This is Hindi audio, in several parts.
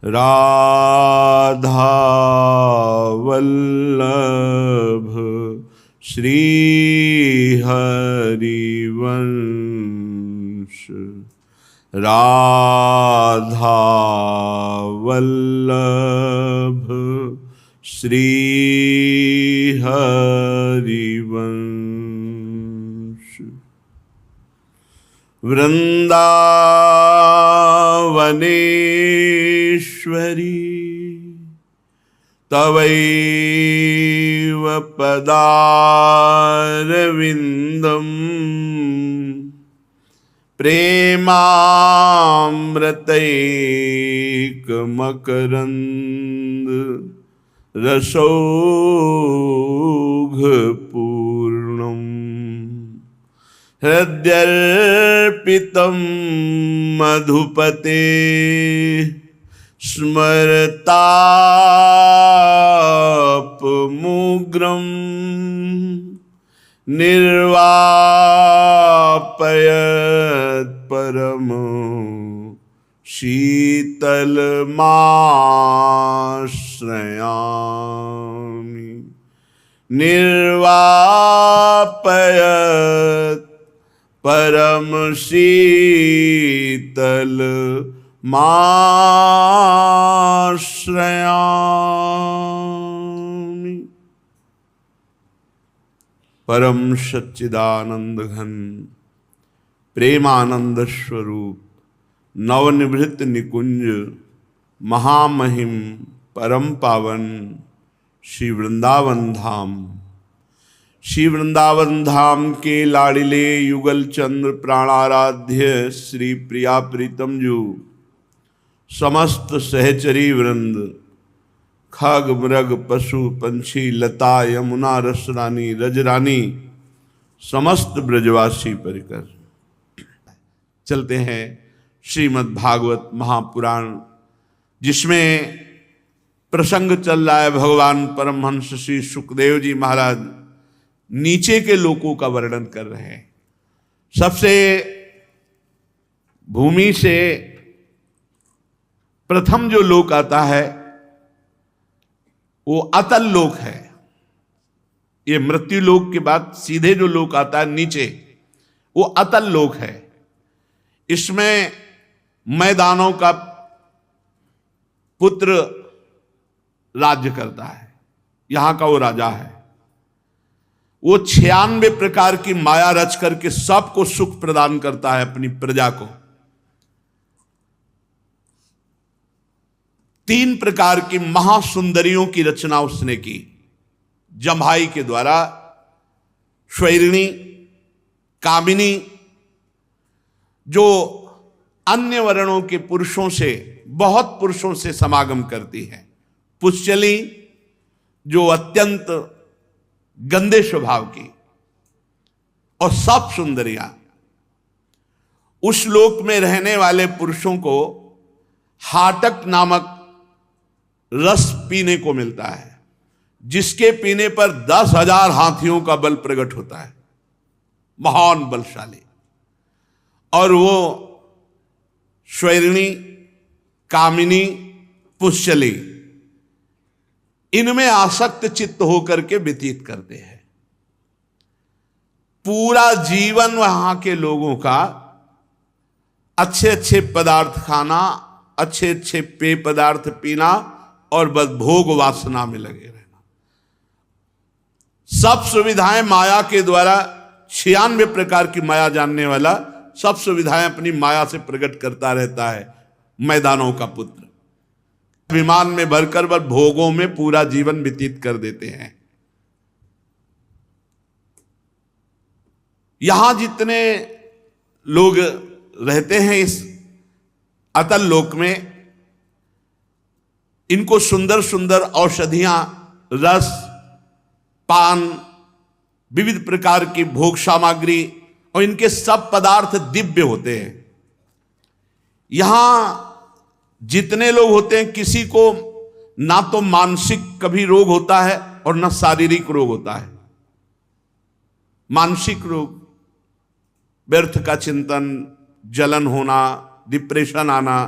राधा वल्लभ श्री हरिवंश। राधा वल्लभ श्री हरिवंश। वृंदावनेश्वरी तवैव पदारविन्दम् प्रेमामृतैकमकरन्द रसौघपूर्णम्। हृद्यर्पितं मधुपते स्मरतापमुग्रं निर्वापयत् परम शीतलमाश्रयामि। निर्वापयत् परम शीतलमाश्रयामि। परम सच्चिदानंद घन प्रेमानंद स्वरूप नवनिभृत निकुंज महामहिम परम पावन श्री वृंदावन धाम। श्री वृंदावन धाम के लाडिले युगल चंद्र प्राणाराध्य श्री प्रिया प्रीतम जू, समस्त सहचरी वृंद, खग मृग पशु पंछी लता यमुना रसरानी रजरानी, समस्त ब्रजवासी परिकर चलते हैं श्रीमद् भागवत महापुराण, जिसमें प्रसंग चल रहा है भगवान परमहंस श्री सुखदेव जी महाराज नीचे के लोकों का वर्णन कर रहे हैं। सबसे भूमि से प्रथम जो लोक आता है वो अतल लोक है। ये मृत्यु लोक के बाद सीधे जो लोक आता है नीचे, वो अतल लोक है। इसमें मैदानों का पुत्र राज्य करता है, यहां का वो राजा है। वो 96 प्रकार की माया रच करके सबको सुख प्रदान करता है अपनी प्रजा को। 3 प्रकार की महासुंदरियों की रचना उसने की जम्भाई के द्वारा, स्वैरिणी, कामिनी, जो अन्य वर्णों के पुरुषों से, बहुत पुरुषों से समागम करती है, पुष्चली जो अत्यंत गंदे स्वभाव की, और सब सुंदरियां। उस लोक में रहने वाले पुरुषों को हाटक नामक रस पीने को मिलता है, जिसके पीने पर 10,000 हाथियों का बल प्रकट होता है, महान बलशाली। और वो स्वैरिणी, कामिनी, पुष्चली, इनमें आसक्त चित्त होकर के व्यतीत करते हैं। पूरा जीवन वहां के लोगों का अच्छे अच्छे पदार्थ खाना, अच्छे अच्छे पेय पदार्थ पीना और बस भोग वासना में लगे रहना। सब सुविधाएं माया के द्वारा, 96 प्रकार की माया जानने वाला सब सुविधाएं अपनी माया से प्रकट करता रहता है मैदानों का पुत्र। विमान में भरकर वह भोगों में पूरा जीवन व्यतीत कर देते हैं। यहां जितने लोग रहते हैं इस अतल लोक में, इनको सुंदर सुंदर औषधियां, रस, पान, विविध प्रकार की भोग सामग्री, और इनके सब पदार्थ दिव्य होते हैं। यहां जितने लोग होते हैं, किसी को ना तो मानसिक कभी रोग होता है और ना शारीरिक रोग होता है। मानसिक रोग, व्यर्थ का चिंतन, जलन होना, डिप्रेशन आना,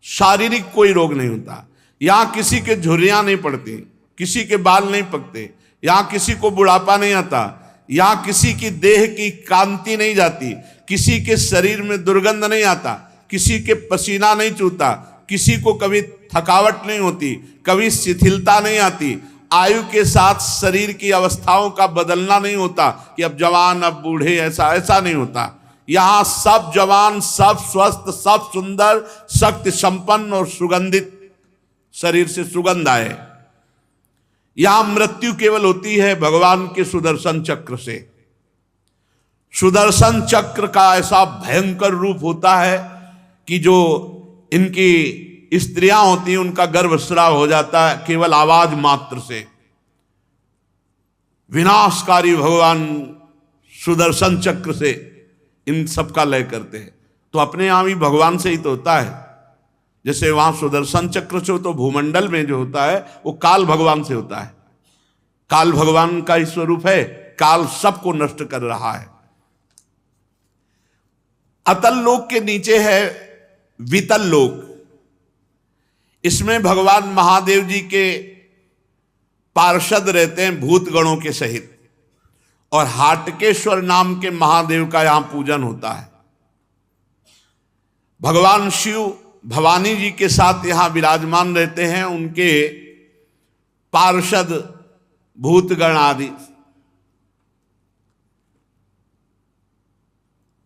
शारीरिक कोई रोग नहीं होता। यहां किसी के झुर्रियां नहीं पड़ती, किसी के बाल नहीं पकते, यहां किसी को बुढ़ापा नहीं आता, यहां किसी की देह की कांति नहीं जाती, किसी के शरीर में दुर्गंध नहीं आता, किसी के पसीना नहीं चूता, किसी को कभी थकावट नहीं होती, कभी शिथिलता नहीं आती, आयु के साथ शरीर की अवस्थाओं का बदलना नहीं होता कि अब जवान अब बूढ़े, ऐसा नहीं होता। यहां सब जवान, सब स्वस्थ, सब सुंदर, शक्ति संपन्न और सुगंधित, शरीर से सुगंध आए। यहां मृत्यु केवल होती है भगवान के सुदर्शन चक्र से। सुदर्शन चक्र का ऐसा भयंकर रूप होता है कि जो इनकी स्त्रियां होती हैं उनका गर्भस्राव हो जाता है केवल आवाज मात्र से। विनाशकारी भगवान सुदर्शन चक्र से इन सब का लय करते हैं। तो अपने यहां भी भगवान से ही तो होता है। जैसे वहां सुदर्शन चक्र से हो तो भूमंडल में जो होता है वो काल भगवान से होता है। काल भगवान का ही स्वरूप है, काल सबको नष्ट कर रहा है। अतल लोक के नीचे है वितल लोक। इसमें भगवान महादेव जी के पार्षद रहते हैं भूत गणों के सहित, और हाटकेश्वर नाम के महादेव का यहां पूजन होता है। भगवान शिव भवानी जी के साथ यहां विराजमान रहते हैं, उनके पार्षद भूतगण आदि।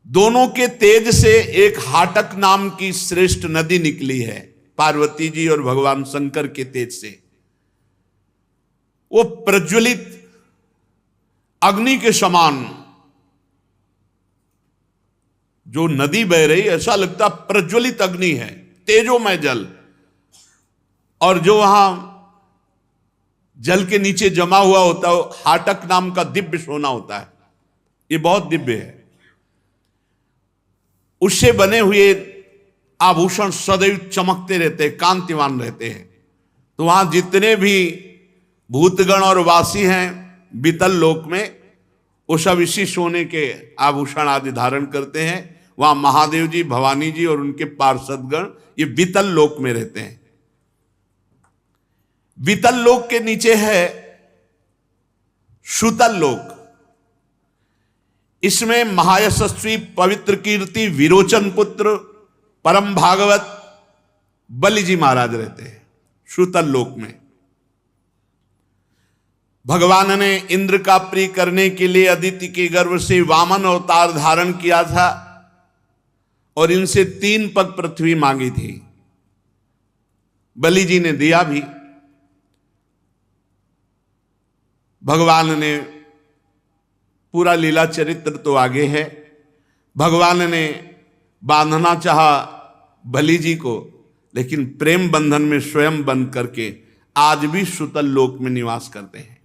दोनों के तेज से एक हाटक नाम की श्रेष्ठ नदी निकली है, पार्वती जी और भगवान शंकर के तेज से। वो प्रज्वलित अग्नि के समान जो नदी बह रही, ऐसा लगता प्रज्वलित अग्नि है, तेजोमय जल। और जो वहां जल के नीचे जमा हुआ होता है हाटक नाम का दिव्य सोना होता है। ये बहुत दिव्य है। उससे बने हुए आभूषण सदैव चमकते रहते हैं, कांतिवान रहते हैं। तो वहां जितने भी भूतगण और वासी हैं बीतल लोक में, वो सब इसी सोने के आभूषण आदि धारण करते हैं। वहां महादेव जी, भवानी जी और उनके पार्षदगण ये बीतल लोक में रहते हैं। बीतल लोक के नीचे है सुतल लोक। इसमें महायशस्वी पवित्र कीर्ति विरोचन पुत्र परम भागवत बलि जी महाराज रहते हैं सुतल लोक में। भगवान ने इंद्र का प्रिय करने के लिए अदिति के गर्भ से वामन अवतार धारण किया था और इनसे 3 पग पृथ्वी मांगी थी। बलि जी ने दिया भी। भगवान ने पूरा लीला चरित्र तो आगे है। भगवान ने बांधना चाहा बलि जी को, लेकिन प्रेम बंधन में स्वयं बंध करके आज भी सुतल लोक में निवास करते हैं।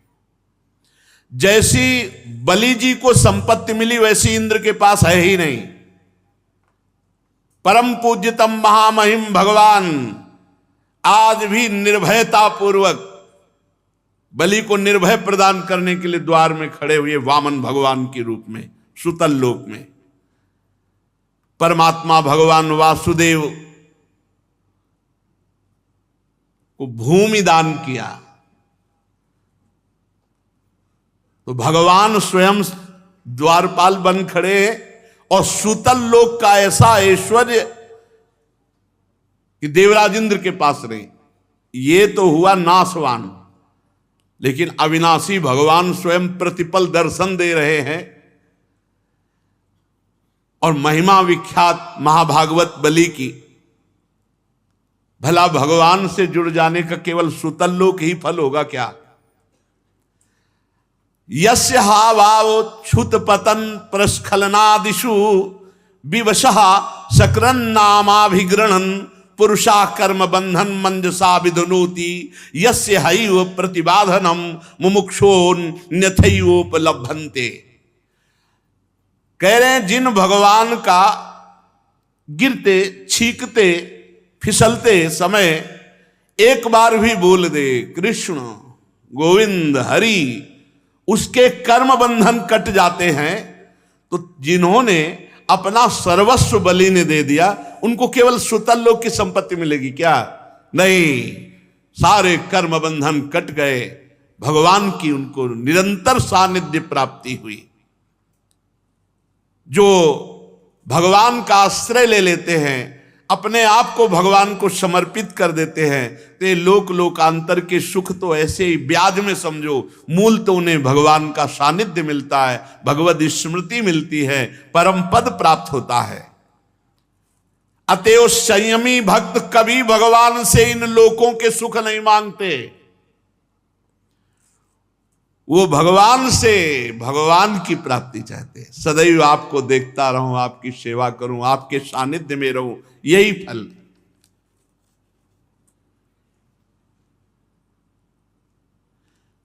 जैसी बलि जी को संपत्ति मिली वैसी इंद्र के पास है ही नहीं। परम पूज्यतम महामहिम भगवान आज भी निर्भयता पूर्वक बलि को निर्भय प्रदान करने के लिए द्वार में खड़े हुए वामन भगवान के रूप में सुतल लोक में। परमात्मा भगवान वासुदेव को भूमि दान किया तो भगवान स्वयं द्वारपाल बन खड़े और सुतल लोक का ऐसा ऐश्वर्य कि देवराज इंद्र के पास नहीं। ये तो हुआ नाशवान, लेकिन अविनाशी भगवान स्वयं प्रतिपल दर्शन दे रहे हैं। और महिमा विख्यात महाभागवत बलि की, भला भगवान से जुड़ जाने का केवल सुतल लोक ही फल होगा क्या? यस्य हावाव छुत पतन प्रस्खलनादिषु विवशः सकरन नामाभिग्रहण पुरुषा कर्म बंधन मंजसा विधुनोति यस्य हैव प्रतिबाधनम मुमुक्षोन्यथैवोपलभन्ते। कह रहे हैं जिन भगवान का गिरते छींकते फिसलते समय एक बार भी बोल दे कृष्ण गोविंद हरि, उसके कर्म बंधन कट जाते हैं। तो जिन्होंने अपना सर्वस्व बलि ने दे दिया, उनको केवल सुतल लोक की संपत्ति मिलेगी क्या? नहीं, सारे कर्म बंधन कट गए, भगवान की उनको निरंतर सानिध्य प्राप्ति हुई। जो भगवान का आश्रय ले लेते हैं, अपने आप को भगवान को समर्पित कर देते हैं, तो ये लोक लोकांतर के सुख तो ऐसे ही ब्याज में समझो, मूल तो उन्हें भगवान का सानिध्य मिलता है, भगवद स्मृति मिलती है, परम पद प्राप्त होता है। अतएव संयमी भक्त कभी भगवान से इन लोकों के सुख नहीं मांगते। वो भगवान से भगवान की प्राप्ति चाहते हैं। सदैव आपको देखता रहूं, आपकी सेवा करूं, आपके सानिध्य में रहूं, यही फल।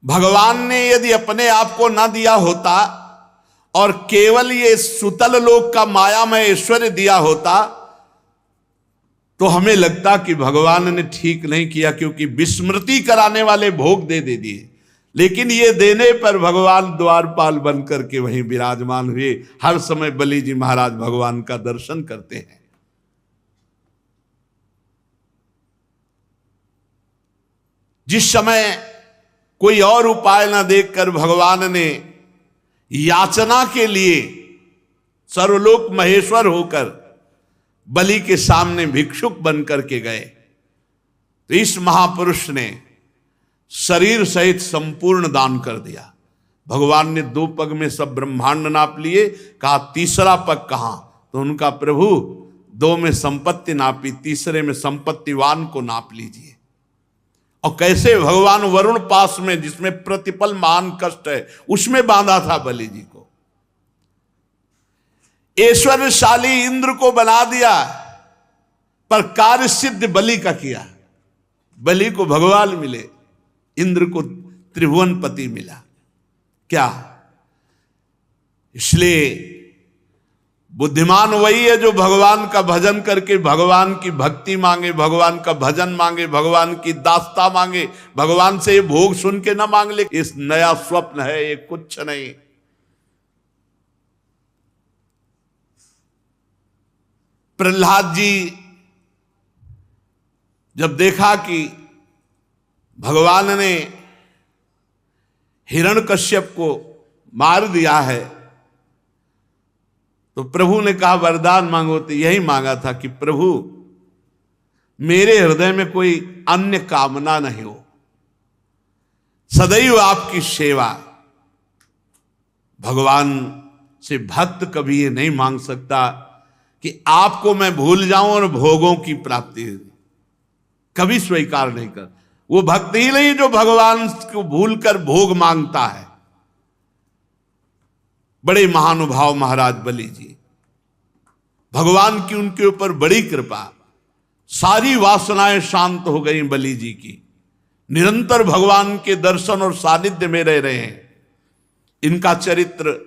भगवान ने यदि अपने आप को न दिया होता और केवल ये सुतल लोक का मायामय ऐश्वर्य दिया होता, तो हमें लगता कि भगवान ने ठीक नहीं किया, क्योंकि विस्मृति कराने वाले भोग दे दिए। लेकिन ये देने पर भगवान द्वारपाल बनकर के वहीं विराजमान हुए। हर समय बलि जी महाराज भगवान का दर्शन करते हैं। जिस समय कोई और उपाय न देखकर भगवान ने याचना के लिए सर्वलोक महेश्वर होकर बलि के सामने भिक्षुक बनकर के गए, तो इस महापुरुष ने शरीर सहित संपूर्ण दान कर दिया। भगवान ने 2 पग में सब ब्रह्मांड नाप लिए, कहा तीसरा पग कहां? तो उनका प्रभु 2 में संपत्ति नापी, तीसरे में संपत्तिवान को नाप लीजिए। और कैसे भगवान वरुण पास में, जिसमें प्रतिपल महान कष्ट है, उसमें बांधा था बलि जी को। ऐश्वर्यशाली इंद्र को बना दिया, पर कार्य सिद्ध बलि का किया। बलि को भगवान मिले, इंद्र को त्रिभुवनपति मिला। क्या? इसलिए बुद्धिमान वही है जो भगवान का भजन करके भगवान की भक्ति मांगे, भगवान का भजन मांगे, भगवान की दास्ता मांगे, भगवान से ये भोग सुन के ना मांग ले। इस नया स्वप्न है, ये कुछ नहीं। प्रहलाद जी जब देखा कि भगवान ने हिरण्यकश्यप को मार दिया है, तो प्रभु ने कहा वरदान मांगो। तो यही मांगा था कि प्रभु मेरे हृदय में कोई अन्य कामना नहीं हो, सदैव आपकी सेवा। भगवान से भक्त कभी ये नहीं मांग सकता कि आपको मैं भूल जाऊं और भोगों की प्राप्ति कभी स्वीकार नहीं कर। वो भक्त ही नहीं जो भगवान को भूलकर भोग मांगता है। बड़े महानुभाव महाराज बलि जी, भगवान की उनके ऊपर बड़ी कृपा, सारी वासनाएं शांत हो गई बलि जी की, निरंतर भगवान के दर्शन और सानिध्य में रह रहे हैं। इनका चरित्र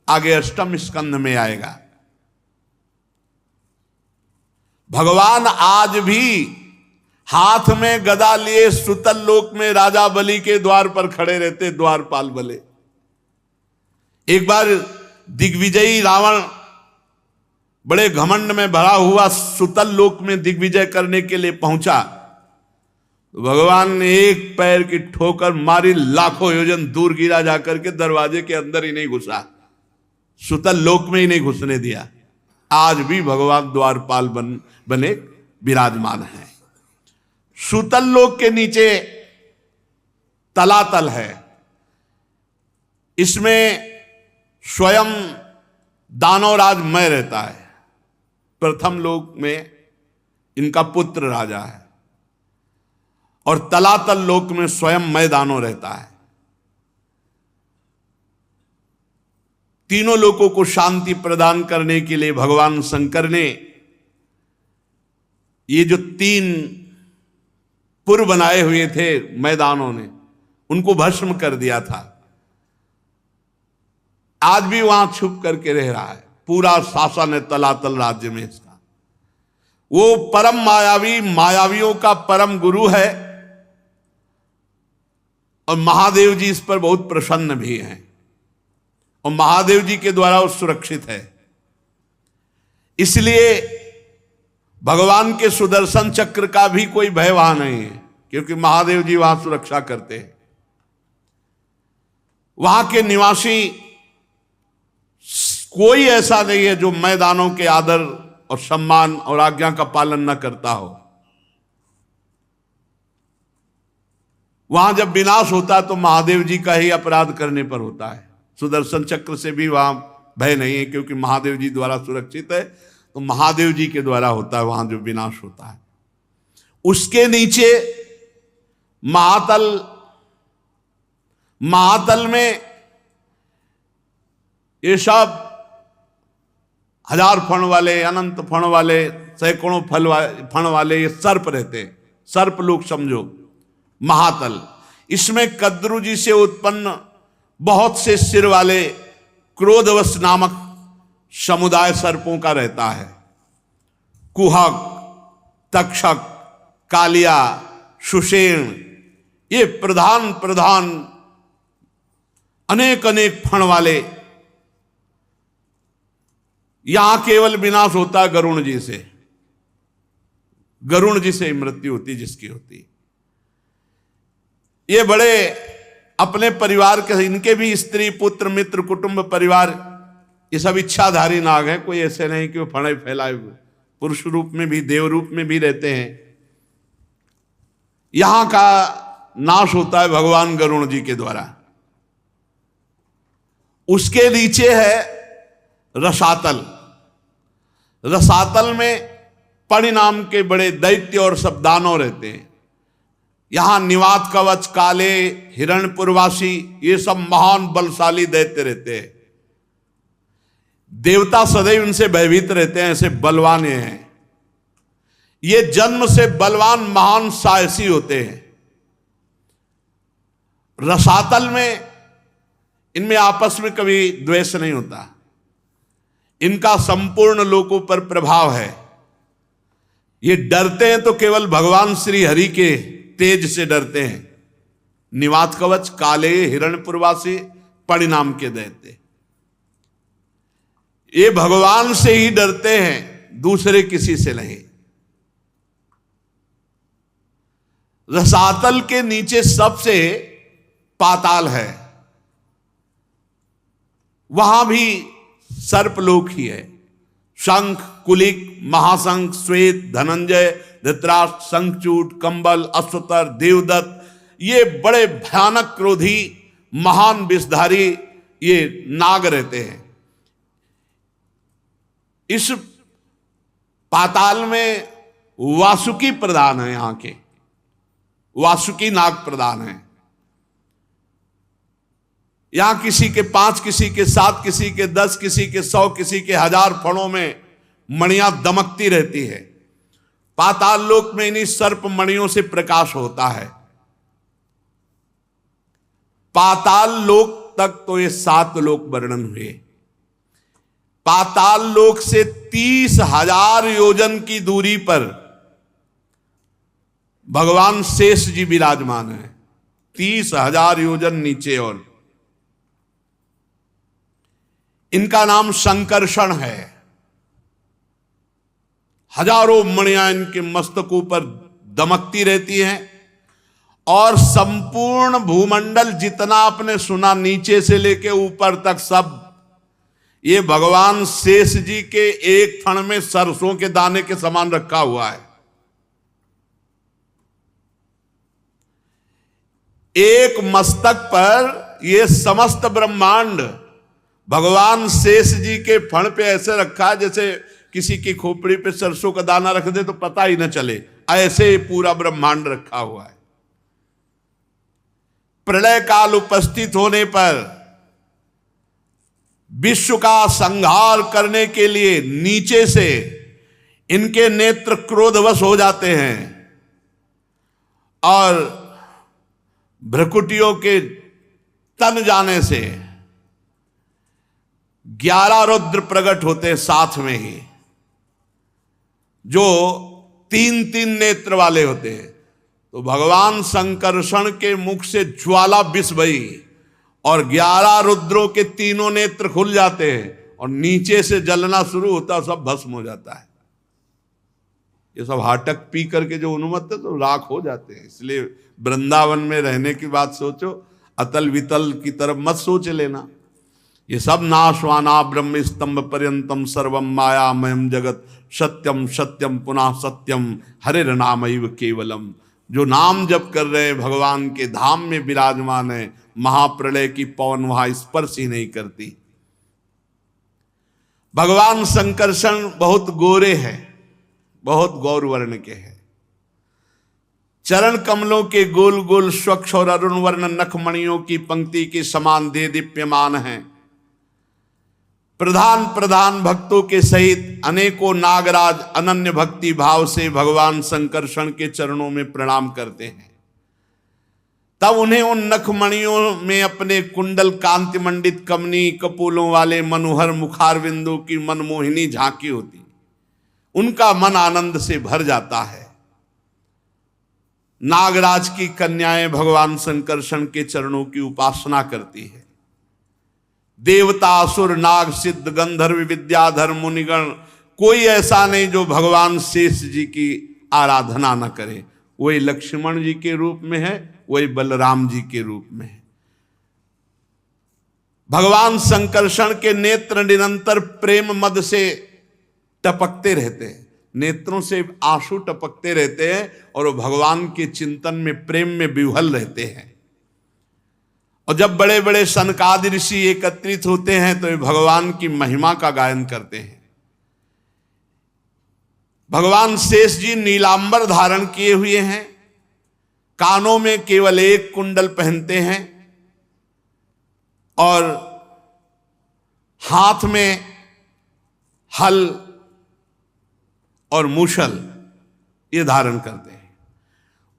आगे 8वें स्कंध में आएगा। भगवान आज भी हाथ में गदा लिए सुतल लोक में राजा बलि के द्वार पर खड़े रहते, द्वारपाल बले। एक बार दिग्विजयी रावण बड़े घमंड में भरा हुआ सुतल लोक में दिग्विजय करने के लिए पहुंचा, तो भगवान ने एक पैर की ठोकर मारी, लाखों योजन दूर गिरा, जाकर के दरवाजे के अंदर ही नहीं घुसा, सुतल लोक में ही नहीं घुसने दिया। आज भी भगवान द्वारपाल बने विराजमान हैं। सुतल लोक के नीचे तलातल है, इसमें स्वयं दानवराज मय रहता है। प्रथम लोक में इनका पुत्र राजा है, और तलातल लोक में स्वयं मय दानव रहता है। तीनों लोकों को शांति प्रदान करने के लिए भगवान शंकर ने ये जो 3 पुर बनाए हुए थे मैदानों ने, उनको भस्म कर दिया था। आज भी वहां छुप करके रह रहा है। पूरा शासन है तलातल राज्य में इसका। वो परम मायावी, मायावियों का परम गुरु है, और महादेव जी इस पर बहुत प्रसन्न भी हैं, और महादेव जी के द्वारा वो सुरक्षित है। इसलिए भगवान के सुदर्शन चक्र का भी कोई भय वहां नहीं है, क्योंकि महादेव जी वहां सुरक्षा करते हैं। वहां के निवासी कोई ऐसा नहीं है जो मैदानों के आदर और सम्मान और आज्ञा का पालन न करता हो। वहां जब विनाश होता है तो महादेव जी का ही अपराध करने पर होता है। सुदर्शन चक्र से भी वहां भय नहीं है, क्योंकि महादेव जी द्वारा सुरक्षित है, तो महादेव जी के द्वारा होता है वहां जो विनाश होता है। उसके नीचे महातल में ये सब हजार फण वाले, अनंत फण वाले, सैकड़ों फण वाले ये सर्प रहते हैं। सर्प लोग समझो महातल। इसमें कद्रु जी से उत्पन्न बहुत से सिर वाले क्रोधवश नामक समुदाय सर्पों का रहता है। कुहक, तक्षक, कालिया, सुषेण, ये प्रधान अनेक फण वाले। यहां केवल विनाश होता है गरुण जी से। गरुण जी से मृत्यु होती जिसकी होती। ये बड़े अपने परिवार के, इनके भी स्त्री पुत्र मित्र कुटुंब परिवार ये सब इच्छाधारी नाग हैं। कोई ऐसे नहीं कि वो फणे फैलाए हुए, पुरुष रूप में भी देव रूप में भी रहते हैं। यहां का नाश होता है भगवान गरुण जी के द्वारा। उसके नीचे है रसातल। रसातल में परिणाम के बड़े दैत्य और सब दानव रहते हैं। यहां निवात कवच, काले, हिरण्यपुरवासी, ये सब महान बलशाली दैत्य रहते हैं। देवता सदैव इनसे भयभीत रहते हैं, ऐसे बलवान हैं। ये जन्म से बलवान महान साहसी होते हैं। रसातल में इनमें आपस में कभी द्वेष नहीं होता। इनका संपूर्ण लोकों पर प्रभाव है। ये डरते हैं तो केवल भगवान श्री हरि के तेज से डरते हैं। निवात कवच, काले, हिरण्यपुरवासी, परिणाम के दैत्य, ये भगवान से ही डरते हैं, दूसरे किसी से नहीं। रसातल के नीचे सबसे पाताल है। वहां भी सर्पलोक ही है। शंख, कुलिक, महाशंख, श्वेत, धनंजय, धृतराष्ट्र, शंखचूड, कंबल, अश्वतर, देवदत्त, ये बड़े भयानक क्रोधी महान विषधारी ये नाग रहते हैं। इस पाताल में वासुकी प्रधान है। यहां के वासुकी नाग प्रधान है। यहां किसी के 5, किसी के 7, किसी के 10, किसी के 100, किसी के 1000 फणों में मणियां दमकती रहती है। पाताल लोक में इन्हीं सर्प मणियों से प्रकाश होता है। पाताल लोक तक तो ये 7 लोक वर्णन हुए। पाताल लोक से 30,000 योजन की दूरी पर भगवान शेष जी विराजमान है। 30,000 योजन नीचे। और इनका नाम संकर्षण है। हजारों मणियां इनके मस्तकों पर दमकती रहती हैं। और संपूर्ण भूमंडल जितना आपने सुना, नीचे से लेके ऊपर तक, सब ये भगवान शेष जी के एक फण में सरसों के दाने के समान रखा हुआ है। एक मस्तक पर ये समस्त ब्रह्मांड भगवान शेष जी के फण पे ऐसे रखा है जैसे किसी की खोपड़ी पे सरसों का दाना रख दे तो पता ही न चले, ऐसे पूरा ब्रह्मांड रखा हुआ है। प्रलय काल उपस्थित होने पर विश्व का संहार करने के लिए नीचे से इनके नेत्र क्रोधवश हो जाते हैं और भ्रकुटियों के तन जाने से 11 रुद्र प्रकट होते हैं साथ में ही, जो 3-3 नेत्र वाले होते हैं। तो भगवान संकर्षण के मुख से ज्वाला विष भई और 11 रुद्रों के तीनों नेत्र खुल जाते हैं और नीचे से जलना शुरू होता है, सब भस्म हो जाता है। ये सब हाटक पी करके जो उन्मत्त है तो राख हो जाते हैं। इसलिए वृंदावन में रहने की बात सोचो, अतल वितल की तरफ मत सोच लेना। ये सब नाशवाना ब्रह्म स्तंभ पर्यंतम सर्वम मायामयम जगत सत्यम सत्यम पुनः सत्यम हरिर नामैव केवलम। जो नाम जप कर रहे हैं भगवान के धाम में विराजमान है, महाप्रलय की पवन वहां स्पर्श ही नहीं करती। भगवान संकर्षण बहुत गोरे हैं, बहुत गौर वर्ण के हैं। चरण कमलों के गोल गोल स्वच्छ और अरुण वर्ण नखमणियों की पंक्ति के समान दे दीप्यमान हैं। प्रधान प्रधान भक्तों के सहित अनेकों नागराज अनन्य भक्ति भाव से भगवान संकर्षण के चरणों में प्रणाम करते हैं। तब उन्हें उन नखमणियों में अपने कुंडल कांति मंडित कमनी कपोलों वाले मनोहर मुखारविंदों की मनमोहिनी झांकी होती। उनका मन आनंद से भर जाता है। नागराज की कन्याएं भगवान संकर्षण के चरणों की उपासना करती है। देवता असुर नाग सिद्ध गंधर्व विद्याधर मुनिगण कोई ऐसा नहीं जो भगवान शेष जी की आराधना न करे। वही लक्ष्मण जी के रूप में है, वही बलराम जी के रूप में है। भगवान संकर्षण के नेत्र निरंतर प्रेम मद से टपकते रहते हैं, नेत्रों से आंसू टपकते रहते हैं और वो भगवान के चिंतन में प्रेम में विह्वल रहते हैं। और जब बड़े बड़े सनकादि ऋषि एकत्रित होते हैं तो वे भगवान की महिमा का गायन करते हैं। भगवान शेष जी नीलांबर धारण किए हुए हैं, कानों में केवल एक कुंडल पहनते हैं और हाथ में हल और मूषल ये धारण करते हैं।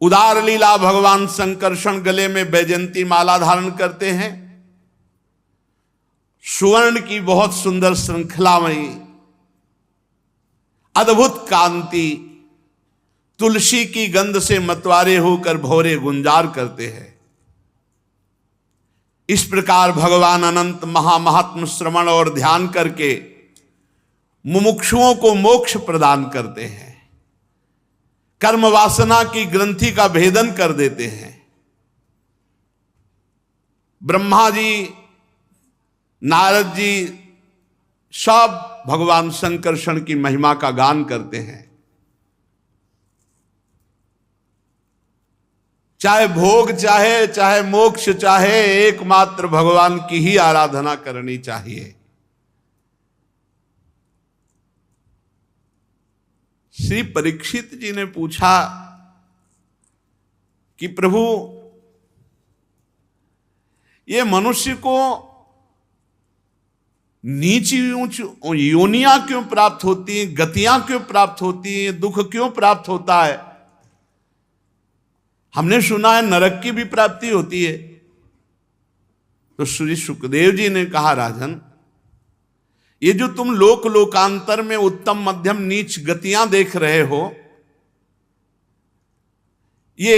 उदार लीला भगवान संकर्षण गले में बैजंती माला धारण करते हैं। सुवर्ण की बहुत सुंदर श्रृंखलामयी अद्भुत कांति तुलसी की गंध से मतवारे होकर भौरे गुंजार करते हैं। इस प्रकार भगवान अनंत महामहात्म श्रवण और ध्यान करके मुमुक्षुओं को मोक्ष प्रदान करते हैं, कर्म वासना की ग्रंथि का भेदन कर देते हैं। ब्रह्मा जी नारद जी सब भगवान संकर्षण की महिमा का गान करते हैं। चाहे भोग चाहे मोक्ष चाहे, एकमात्र भगवान की ही आराधना करनी चाहिए। श्री परीक्षित जी ने पूछा कि प्रभु ये मनुष्य को नीची ऊंच योनियां क्यों प्राप्त होती हैं, गतियां क्यों प्राप्त होती हैं, दुख क्यों प्राप्त होता है? हमने सुना है नरक की भी प्राप्ति होती है। तो श्री सुखदेव जी ने कहा, राजन ये जो तुम लोक लोकांतर में उत्तम मध्यम नीच गतियां देख रहे हो, ये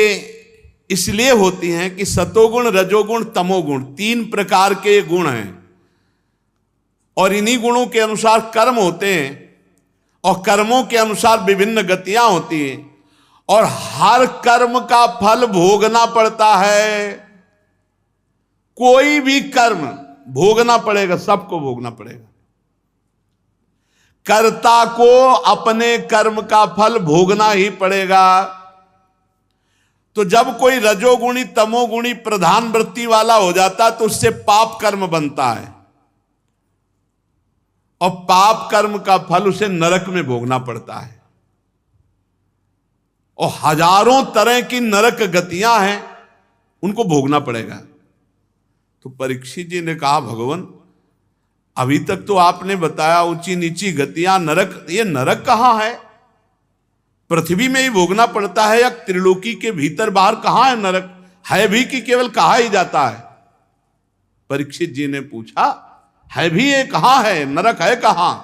इसलिए होती हैं कि सतोगुण रजोगुण तमोगुण 3 प्रकार के गुण हैं और इन्हीं गुणों के अनुसार कर्म होते हैं और कर्मों के अनुसार विभिन्न गतियां होती हैं और हर कर्म का फल भोगना पड़ता है। कोई भी कर्म भोगना पड़ेगा, सबको भोगना पड़ेगा। कर्ता को अपने कर्म का फल भोगना ही पड़ेगा। तो जब कोई रजोगुणी तमोगुणी प्रधान वृत्ति वाला हो जाता तो उससे पाप कर्म बनता है और पाप कर्म का फल उसे नरक में भोगना पड़ता है। और हजारों तरह की नरक गतियां हैं, उनको भोगना पड़ेगा। तो परीक्षित जी ने कहा, भगवान अभी तक तो आपने बताया ऊंची नीची गतियां, नरक, ये नरक कहां है? पृथ्वी में ही भोगना पड़ता है या त्रिलोकी के भीतर बाहर कहां है नरक? है भी कि केवल कहा ही जाता है? परीक्षित जी ने पूछा, है भी ये कहां है, नरक है कहां?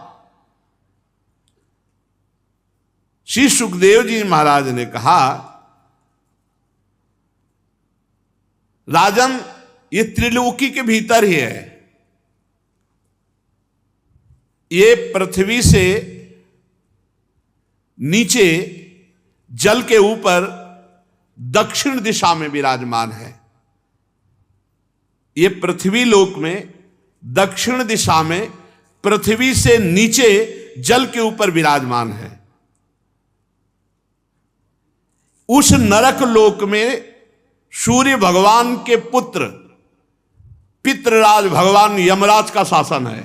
श्री सुखदेव जी महाराज ने कहा, राजन ये त्रिलोकी के भीतर ही है। ये पृथ्वी से नीचे जल के ऊपर दक्षिण दिशा में विराजमान है। ये पृथ्वी लोक में दक्षिण दिशा में पृथ्वी से नीचे जल के ऊपर विराजमान है। उस नरक लोक में सूर्य भगवान के पुत्र पितृराज भगवान यमराज का शासन है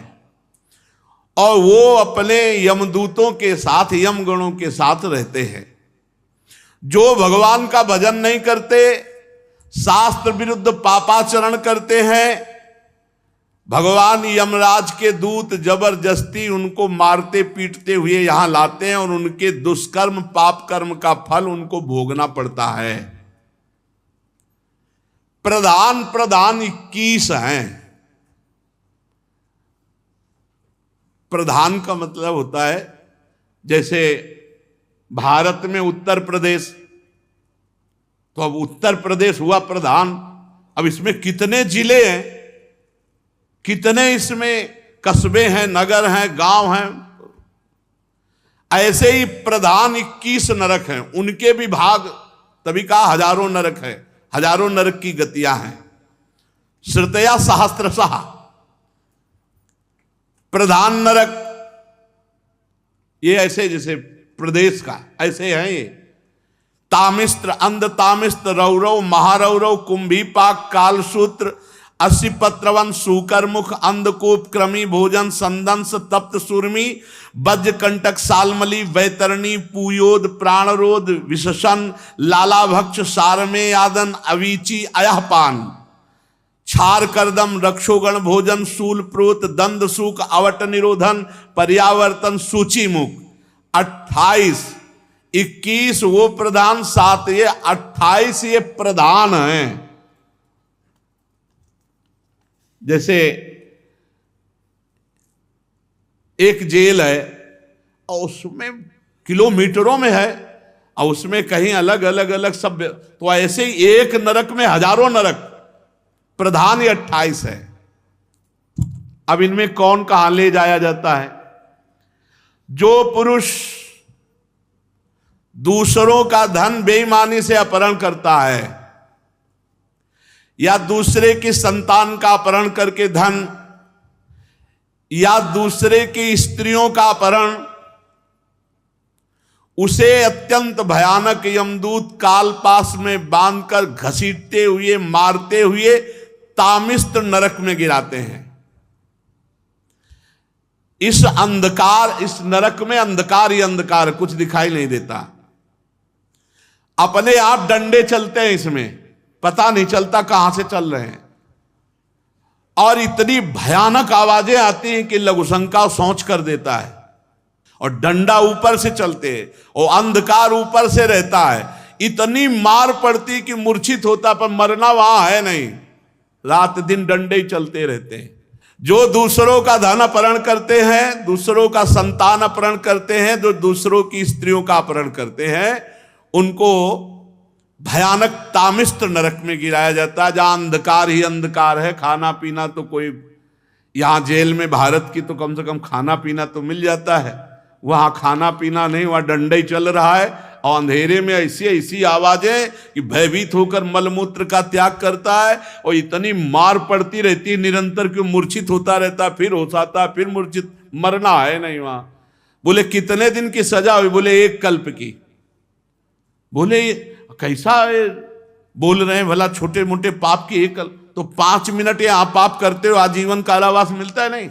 और वो अपने यमदूतों के साथ, यमगणों के साथ रहते हैं। जो भगवान का भजन नहीं करते, शास्त्र विरुद्ध पापाचरण करते हैं, भगवान यमराज के दूत जबरदस्ती उनको मारते पीटते हुए यहां लाते हैं और उनके दुष्कर्म पाप कर्म का फल उनको भोगना पड़ता है। प्रधान 21 हैं। प्रधान का मतलब होता है, जैसे भारत में उत्तर प्रदेश, तो अब उत्तर प्रदेश हुआ प्रधान। अब इसमें कितने जिले हैं, कितने इसमें कस्बे हैं, नगर हैं, गांव हैं। ऐसे ही प्रधान 21 नरक हैं, उनके भी भाग, तभी कहा हजारों नरक है, हजारों नरक की गतियां हैं। श्रुतया सहस्त्रशः प्रधान नरक, ये ऐसे जैसे प्रदेश का ऐसे हैं। ये तामिस्त्र, अंध तामिस्त्र, रौरव, महारौरव, कुंभीपाक, कालसूत्र, 80 पत्रवन, सूकरमुख, अंधकूप, क्रमी, भोजन, संदंस, तप्त सूर्मी, वज्रकंटक, सालमली, वैतरणी, पूयोद, प्राणरोध, विशसन, लालाभक्ष, सारमे यादन, अवीची, अयहपान, क्षार करदम, रक्षोगण भोजन, शूल प्रोत, दंद सूक, अवट निरोधन, पर्यावर्तन, सूचीमुख। 28, 21 वो प्रधान, 7 ये, 28 ये प्रधान हैं। जैसे एक जेल है और उसमें किलोमीटरों में है और उसमें कहीं अलग अलग अलग सब, तो ऐसे ही एक नरक में हजारों नरक। प्रधान ये 28 है। अब इनमें कौन कहां ले जाया जाता है? जो पुरुष दूसरों का धन बेईमानी से अपहरण करता है या दूसरे की संतान का अपहरण करके धन, या दूसरे की स्त्रियों का अपहरण, उसे अत्यंत भयानक यमदूत कालपास में बांधकर घसीटते हुए, मारते हुए तामिस्त्र नरक में गिराते हैं। इस अंधकार, इस नरक में अंधकार ही अंधकार, कुछ दिखाई नहीं देता। अपने आप डंडे चलते हैं, इसमें पता नहीं चलता कहां से चल रहे हैं, और इतनी भयानक आवाजें आती हैं कि लघुशंका सोच कर देता है। और डंडा ऊपर से चलते हैं और अंधकार ऊपर से रहता है, इतनी मार पड़ती कि मूर्छित होता, पर मरना वहां है नहीं। रात दिन डंडे ही चलते रहते हैं। जो दूसरों का धन अपहरण करते हैं, दूसरों का संतान अपहरण करते हैं, जो दूसरों की स्त्रियों का अपहरण करते हैं, उनको भयानक तामिस्त्र नरक में गिराया जाता है, जहां अंधकार ही अंधकार है। खाना पीना तो कोई, यहां जेल में भारत की तो कम से कम खाना पीना तो मिल जाता है, वहां खाना पीना नहीं, वहां डंडा ही चल रहा है। और अंधेरे में ऐसी ऐसी आवाजें कि भयभीत होकर मलमूत्र का त्याग करता है, और इतनी मार पड़ती रहती है निरंतर कि मूर्छित होता रहता, फिर होश आता, फिर मूर्छित। मरना है नहीं वहां। बोले कितने दिन की सजा हुई? बोले 1 कल्प की। बोले कैसा बोल रहे हैं भला, छोटे मोटे पाप की 1 कल्प? तो 5 मिनट यहां पाप करते हो आजीवन कारावास मिलता है नहीं,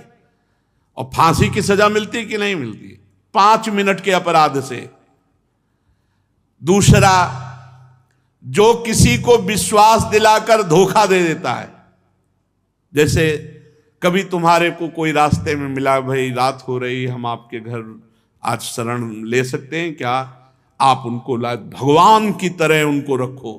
और फांसी की सजा मिलती कि नहीं मिलती? 5 मिनट के अपराध से। दूसरा, जो किसी को विश्वास दिलाकर धोखा दे देता है, जैसे कभी तुम्हारे को कोई रास्ते में मिला, भाई रात हो रही, हम आपके घर आज शरण ले सकते हैं क्या? आप उनको भगवान की तरह उनको रखो,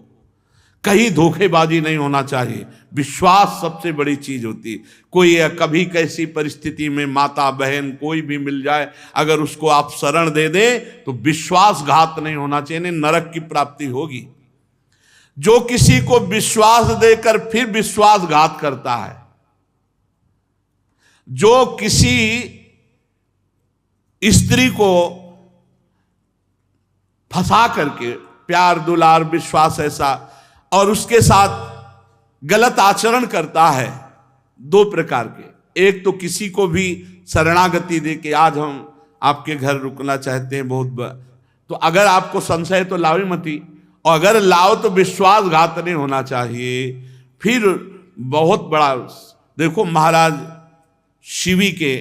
कहीं धोखेबाजी नहीं होना चाहिए। विश्वास सबसे बड़ी चीज होती है। कोई कभी कैसी परिस्थिति में माता बहन कोई भी मिल जाए, अगर उसको आप शरण दे दें तो विश्वासघात नहीं होना चाहिए, नरक की प्राप्ति होगी। जो किसी को विश्वास देकर फिर विश्वासघात करता है, जो किसी स्त्री को फंसा करके प्यार दुलार विश्वास ऐसा और उसके साथ गलत आचरण करता है दो प्रकार के। एक तो किसी को भी शरणागति दे के आज हम आपके घर रुकना चाहते हैं तो अगर आपको संशय तो लाओ मती, और अगर लाओ तो विश्वासघात नहीं होना चाहिए। फिर बहुत बड़ा देखो, महाराज शिवी के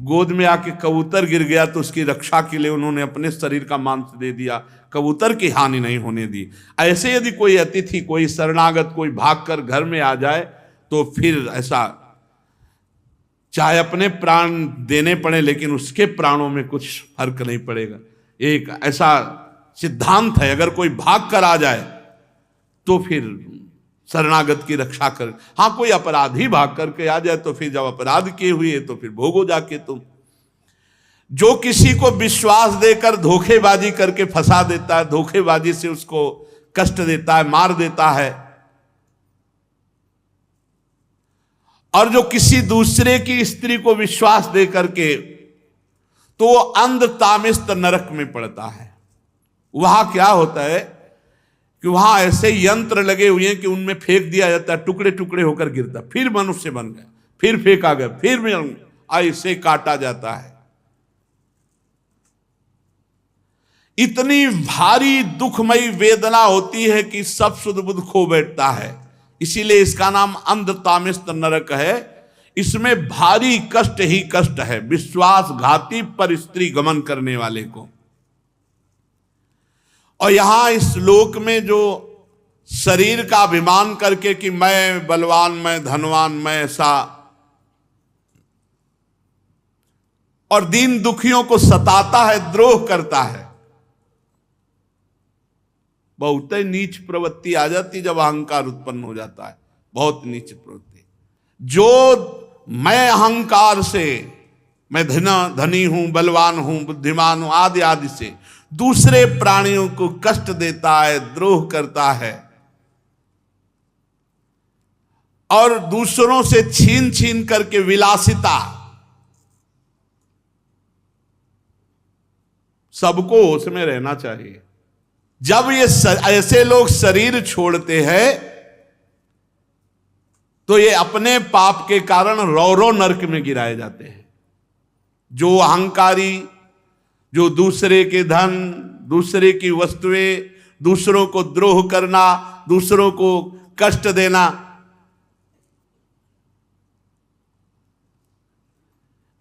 गोद में आके कबूतर गिर गया तो उसकी रक्षा के लिए उन्होंने अपने शरीर का मांस दे दिया, कबूतर की हानि नहीं होने दी। ऐसे यदि कोई अतिथि, कोई शरणागत, कोई भागकर घर में आ जाए तो फिर ऐसा चाहे अपने प्राण देने पड़े लेकिन उसके प्राणों में कुछ फर्क नहीं पड़ेगा। एक ऐसा सिद्धांत है, अगर कोई भाग कर आ जाए तो फिर शरणागत की रक्षा कर। हाँ, कोई अपराधी भाग करके आ जाए तो फिर जब अपराध किए हुए तो फिर भोगो जाके तुम। जो किसी को विश्वास देकर धोखेबाजी करके फंसा देता है, धोखेबाजी से उसको कष्ट देता है, मार देता है, और जो किसी दूसरे की स्त्री को विश्वास दे करके, तो वो अंध तामिस्त नरक में पड़ता है। वहां क्या होता है कि वहां ऐसे यंत्र लगे हुए हैं कि उनमें फेंक दिया जाता है, टुकड़े टुकड़े होकर गिरता, फिर मनुष्य बन गया, फिर फेंका गया, फिर ऐसे काटा जाता है। इतनी भारी दुखमयी वेदना होती है कि सब सुध बुध खो बैठता है। इसीलिए इसका नाम अंध तामिस्त नरक है। इसमें भारी कष्ट ही कष्ट है विश्वासघाती पर स्त्री गमन करने वाले को। और यहां इस लोक में जो शरीर का अभिमान करके कि मैं बलवान, मैं धनवान, मैं ऐसा, और दीन दुखियों को सताता है, द्रोह करता है, बहुत ही नीच प्रवृत्ति आ जाती जब अहंकार उत्पन्न हो जाता है। बहुत नीच प्रवृत्ति। जो मैं अहंकार से, मैं धनी हूं, बलवान हूं, बुद्धिमान हूं, आदि आदि से दूसरे प्राणियों को कष्ट देता है, द्रोह करता है, और दूसरों से छीन छीन करके विलासिता, सबको उसमें रहना चाहिए। जब ये ऐसे लोग शरीर छोड़ते हैं तो ये अपने पाप के कारण रौरव नरक में गिराए जाते हैं। जो अहंकारी, जो दूसरे के धन, दूसरे की वस्तुएं, दूसरों को द्रोह करना, दूसरों को कष्ट देना,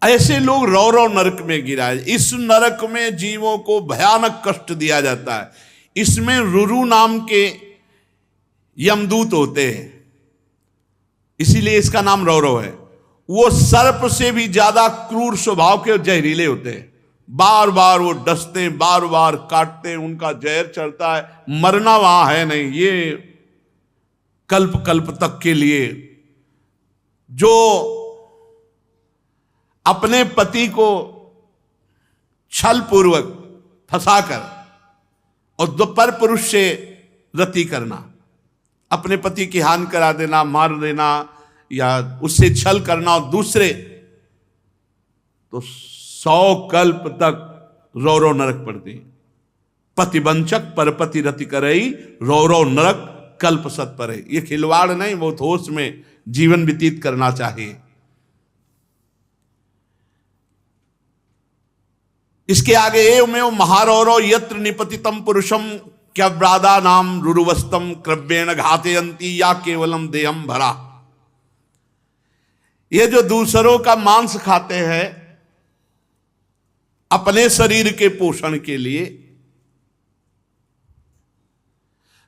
ऐसे लोग रौरव नरक में गिराए। इस नरक में जीवों को भयानक कष्ट दिया जाता है। इसमें रुरु नाम के यमदूत होते हैं, इसीलिए इसका नाम रौरव है। वो सर्प से भी ज्यादा क्रूर स्वभाव के जहरीले होते हैं। बार बार वो डसते, बार बार काटते, उनका जहर चढ़ता है। मरना वहां है नहीं, ये कल्प कल्प तक के लिए। जो अपने पति को छल पूर्वक फंसाकर और पर पुरुष से रति करना, अपने पति की हानि करा देना, मार देना, या उससे छल करना, और दूसरे तो 100 कल्प तक रौरव नरक पड़ते। पतिवंचक परपति रति करई, रौरव नरक कल्प सत पर। ये खिलवाड़ नहीं, बहुत होश में जीवन व्यतीत करना चाहिए। इसके आगे एवमेव महारौरव यत्र निपतितम पुरुषम क्या ब्रादा नाम रुरुवस्तम क्रव्येण घातयंती या केवलम देहम भरा। ये जो दूसरों का मांस खाते हैं अपने शरीर के पोषण के लिए,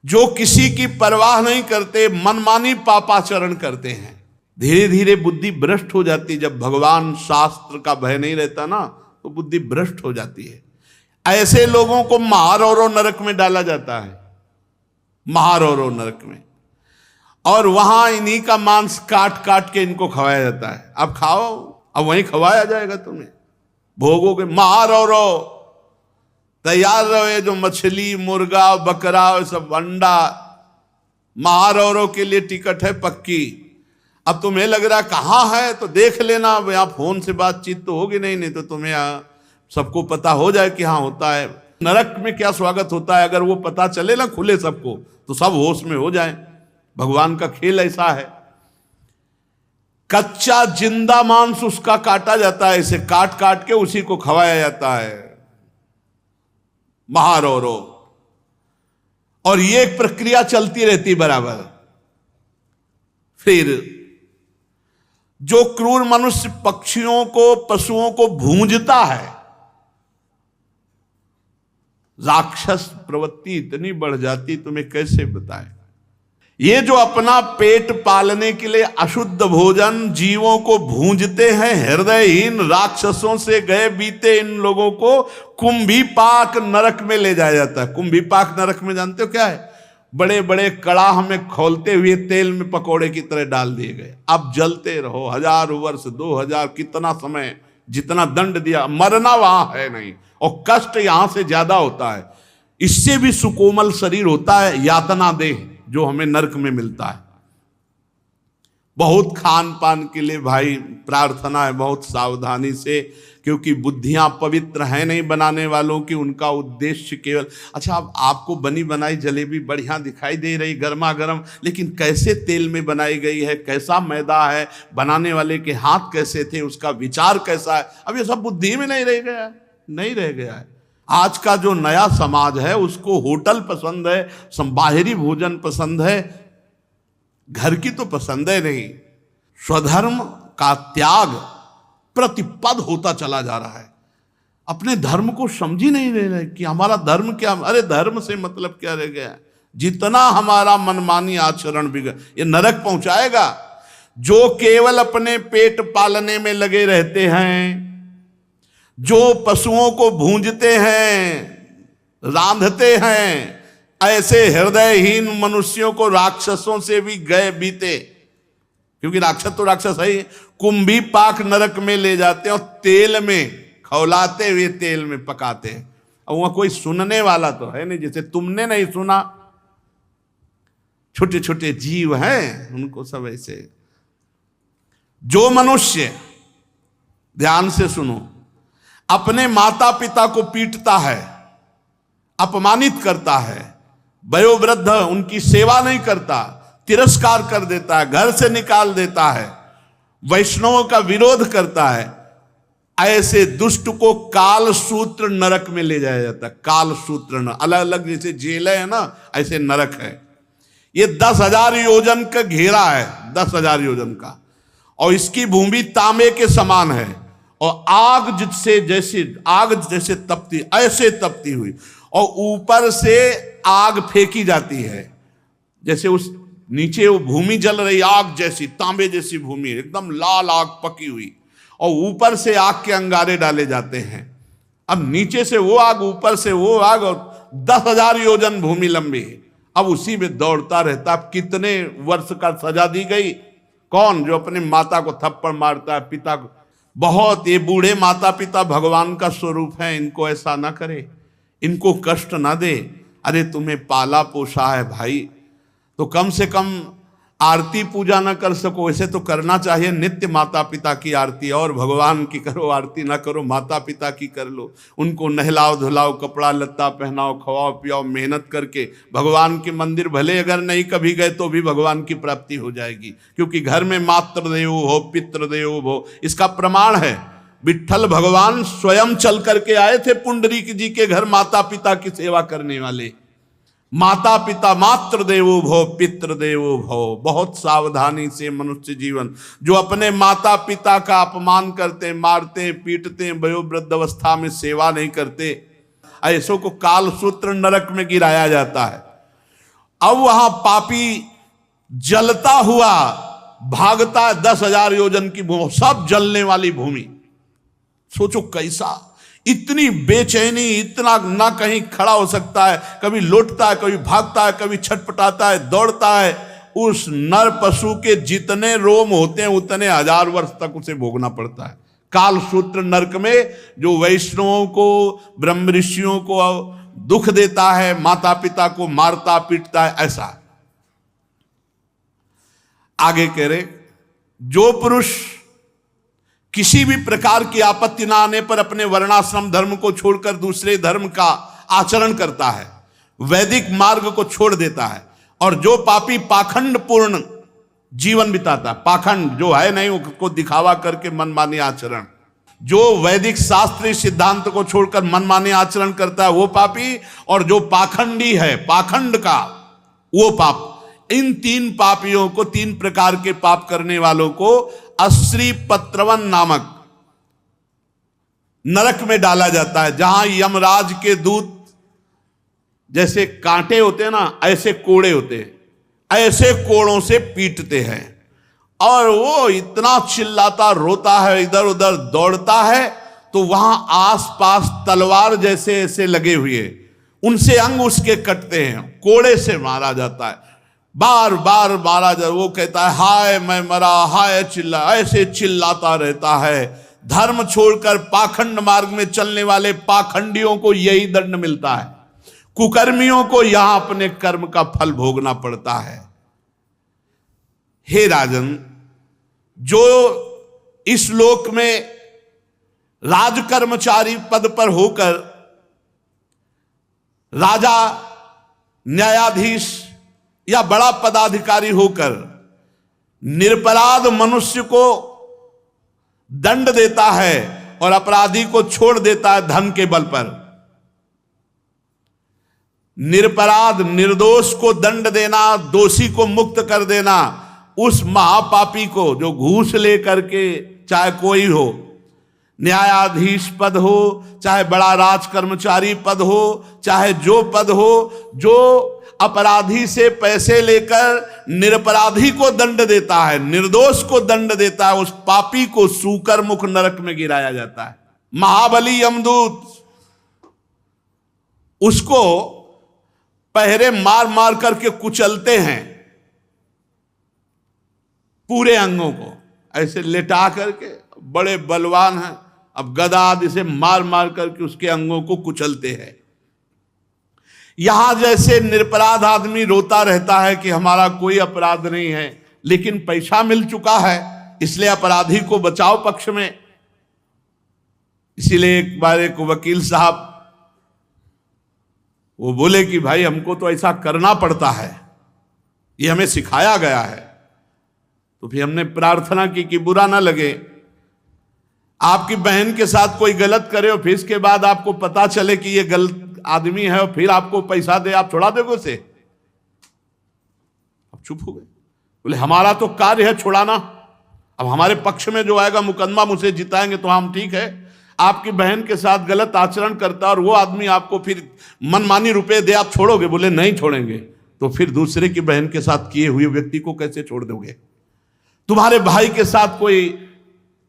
जो किसी की परवाह नहीं करते, मनमानी पापाचरण करते हैं, धीरे धीरे बुद्धि भ्रष्ट हो जाती। जब भगवान शास्त्र का भय नहीं रहता ना, तो बुद्धि भ्रष्ट हो जाती है। ऐसे लोगों को महारौरव नरक में डाला जाता है, महारौरव नरक में, और वहां इन्हीं का मांस काट काट के इनको खवाया जाता है। अब खाओ, अब वहीं खवाया जाएगा तुम्हें, भोगोगे। महारौरव तैयार रहे, जो मछली, मुर्गा, बकरा, सब अंडा, महारौरव के लिए टिकट है पक्की। अब तुम्हें लग रहा कहां है तो देख लेना, यहां फोन से बातचीत तो होगी नहीं, नहीं तो तुम्हें सबको पता हो जाए कि हाँ होता है। नरक में क्या स्वागत होता है, अगर वो पता चले ना खुले सबको, तो सब होश में हो जाए। भगवान का खेल ऐसा है। कच्चा जिंदा मांस उसका काटा जाता है, इसे काट काट के उसी को खवाया जाता है, महारो। और ये एक प्रक्रिया चलती रहती बराबर। फिर जो क्रूर मनुष्य पक्षियों को, पशुओं को भूंजता है, राक्षस प्रवृत्ति इतनी बढ़ जाती, तुम्हें कैसे बताएं। ये जो अपना पेट पालने के लिए अशुद्ध भोजन जीवों को भूंजते हैं, हृदयहीन राक्षसों से गए बीते इन लोगों को कुंभीपाक नरक में ले जाया जाता है। कुंभीपाक नरक में जानते हो क्या है? बड़े बड़े कड़ाह में खौलते हुए तेल में पकोड़े की तरह डाल दिए गए। अब जलते रहो 1000 वर्ष, 2000, कितना समय, जितना दंड दिया, मरना वहां है नहीं, और कष्ट यहां से ज्यादा होता है। इससे भी सुकोमल शरीर होता है यातना देह, जो हमें नरक में मिलता है। बहुत खान पान के लिए भाई प्रार्थना है, बहुत सावधानी से, क्योंकि बुद्धियां पवित्र हैं नहीं बनाने वालों की। उनका उद्देश्य केवल, अच्छा अब आपको बनी बनाई जलेबी बढ़िया दिखाई दे रही गर्मा गर्म, लेकिन कैसे तेल में बनाई गई है, कैसा मैदा है, बनाने वाले के हाथ कैसे थे, उसका विचार कैसा है, अब ये सब बुद्धि में नहीं रह गया है, नहीं रह गया है। आज का जो नया समाज है उसको होटल पसंद है, बाहरी भोजन पसंद है, घर की तो पसंद है नहीं। स्वधर्म का त्याग प्रतिपद होता चला जा रहा है। अपने धर्म को समझ ही नहीं रहे कि हमारा धर्म क्या। अरे धर्म से मतलब क्या रह गया? जितना हमारा मनमानी आचरण बिगड़, ये नरक पहुंचाएगा। जो केवल अपने पेट पालने में लगे रहते हैं, जो पशुओं को भूंजते हैं, रांधते हैं, ऐसे हृदयहीन मनुष्यों को राक्षसों से भी गए बीते, क्योंकि राक्षस तो राक्षस है ही, कुंभीपाक नरक में ले जाते हैं और तेल में खौलाते हुए तेल में पकाते हैं। अब वहां कोई सुनने वाला तो है नहीं, जैसे तुमने नहीं सुना, छोटे छोटे जीव हैं उनको सब ऐसे। जो मनुष्य, ध्यान से सुनो, अपने माता पिता को पीटता है, अपमानित करता है, वयोवृद्ध उनकी सेवा नहीं करता, तिरस्कार कर देता है, घर से निकाल देता है, वैष्णवों का विरोध करता है, ऐसे दुष्ट को काल सूत्र नरक में ले जाया जाता है। काल सूत्र, अलग अलग जैसे जेलें है ना, ऐसे नरक है। ये 10,000 योजन का घेरा है, 10,000 योजन का, और इसकी भूमि तांबे के समान है, और आग जैसे तपती, ऐसे तपती हुई, और ऊपर से आग फेंकी जाती है, जैसे उस नीचे वो भूमि जल रही, आग जैसी, तांबे जैसी भूमि, एकदम लाल आग पकी हुई, और ऊपर से आग के अंगारे डाले जाते हैं। अब नीचे से वो आग, ऊपर से वो आग, और 10,000 योजन भूमि लंबी है। अब उसी में दौड़ता रहता। अब कितने वर्ष का सजा दी गई? कौन? जो अपने माता को थप्पड़ मारता है, पिता को। बहुत ये बूढ़े माता पिता भगवान का स्वरूप है, इनको ऐसा ना करे, इनको कष्ट ना दे। अरे तुम्हें पाला पोसा है भाई, तो कम से कम आरती पूजा ना कर सको, ऐसे तो करना चाहिए। नित्य माता पिता की आरती, और भगवान की करो, आरती ना करो, माता पिता की कर लो। उनको नहलाओ धुलाओ, कपड़ा लत्ता पहनाओ, खवाओ पियाओ, मेहनत करके भगवान के मंदिर भले अगर नहीं कभी गए तो भी भगवान की प्राप्ति हो जाएगी। क्योंकि घर में मातृदेवो भव पितृदेवो भव, इसका प्रमाण है। विट्ठल भगवान स्वयं चल करके आए थे पुंडरीक जी के घर, माता पिता की सेवा करने वाले। माता पिता मातृदेवो भव पितृदेवो भव। बहुत सावधानी से मनुष्य जीवन, जो अपने माता पिता का अपमान करते, मारते, पीटते, वयोवृद्ध अवस्था में सेवा नहीं करते, ऐसों को काल सूत्र नरक में गिराया जाता है। अब वहां पापी जलता हुआ भागता है 10,000 योजन की भूमि, सब जलने वाली भूमि। सोचो कैसा, इतनी बेचैनी, इतना ना कहीं खड़ा हो सकता है, कभी लौटता है, कभी भागता है, कभी छटपटाता है, दौड़ता है। उस नर पशु के जितने रोम होते हैं उतने 1000 वर्ष तक उसे भोगना पड़ता है काल सूत्र नरक में, जो वैष्णवों को, ब्रह्म ऋषियों को दुख देता है, माता पिता को मारता पीटता है। ऐसा आगे कह रहे, जो पुरुष किसी भी प्रकार की आपत्ति ना आने पर अपने वर्णाश्रम धर्म को छोड़कर दूसरे धर्म का आचरण करता है, वैदिक मार्ग को छोड़ देता है। और जो पापी पाखंड पूर्ण जीवन बिताता, पाखंड जो है नहीं उसको दिखावा करके मनमानी आचरण, जो वैदिक शास्त्रीय सिद्धांत को छोड़कर मनमानी आचरण करता है वो पापी, और जो पाखंडी है पाखंड का वो पाप। इन तीन पापियों को, तीन प्रकार के पाप करने वालों को अश्री पत्रवन नामक नरक में डाला जाता है, जहां यमराज के दूत जैसे कांटे होते हैं ना, ऐसे कोड़े होते हैं, ऐसे कोड़ों से पीटते हैं। और वो इतना चिल्लाता रोता है, इधर उधर दौड़ता है, तो वहां आसपास तलवार जैसे ऐसे लगे हुए, उनसे अंग उसके कटते हैं, कोड़े से मारा जाता है, बार बार मारा जाता। वो कहता है हाय मैं मरा, हाय चिल्ला, ऐसे चिल्लाता रहता है। धर्म छोड़कर पाखंड मार्ग में चलने वाले पाखंडियों को यही दंड मिलता है, कुकर्मियों को यहां अपने कर्म का फल भोगना पड़ता है। हे राजन, जो इस लोक में राजकर्मचारी पद पर होकर राजा, न्यायाधीश या बड़ा पदाधिकारी होकर निरपराध मनुष्य को दंड देता है और अपराधी को छोड़ देता है धन के बल पर, निरपराध निर्दोष को दंड देना, दोषी को मुक्त कर देना, उस महापापी को जो घूस लेकर के, चाहे कोई हो, न्यायाधीश पद हो, चाहे बड़ा राजकर्मचारी पद हो, चाहे जो पद हो, जो अपराधी से पैसे लेकर निरपराधी को दंड देता है, निर्दोष को दंड देता है, उस पापी को सूकर मुख नरक में गिराया जाता है। महाबली यमदूत उसको पहरे मार मार करके कुचलते हैं, पूरे अंगों को ऐसे लेटा करके, बड़े बलवान हैं, अब गदा आदि से मार मार करके उसके अंगों को कुचलते हैं। यहां जैसे निरपराध आदमी रोता रहता है कि हमारा कोई अपराध नहीं है, लेकिन पैसा मिल चुका है, इसलिए अपराधी को बचाव पक्ष में। इसीलिए एक बार एक वकील साहब वो बोले कि भाई हमको तो ऐसा करना पड़ता है, ये हमें सिखाया गया है। तो फिर हमने प्रार्थना की कि बुरा ना लगे, आपकी बहन के साथ कोई गलत करे और फिर इसके बाद आपको पता चले कि ये गलत आदमी है और फिर आपको पैसा दे, आप छोड़ा दोगे उसे? अब चुप हो गए। बोले हमारा तो कार्य है छुड़ाना, अब हमारे पक्ष में जो आएगा मुकदमा मुझे जिताएंगे तो हम ठीक है। आपकी बहन के साथ गलत आचरण करता और वो आदमी आपको फिर मनमानी रुपए दे, आप छोड़ोगे? बोले नहीं छोड़ेंगे। तो फिर दूसरे की बहन के साथ किए हुए व्यक्ति को कैसे छोड़ दोगे? तुम्हारे भाई के साथ कोई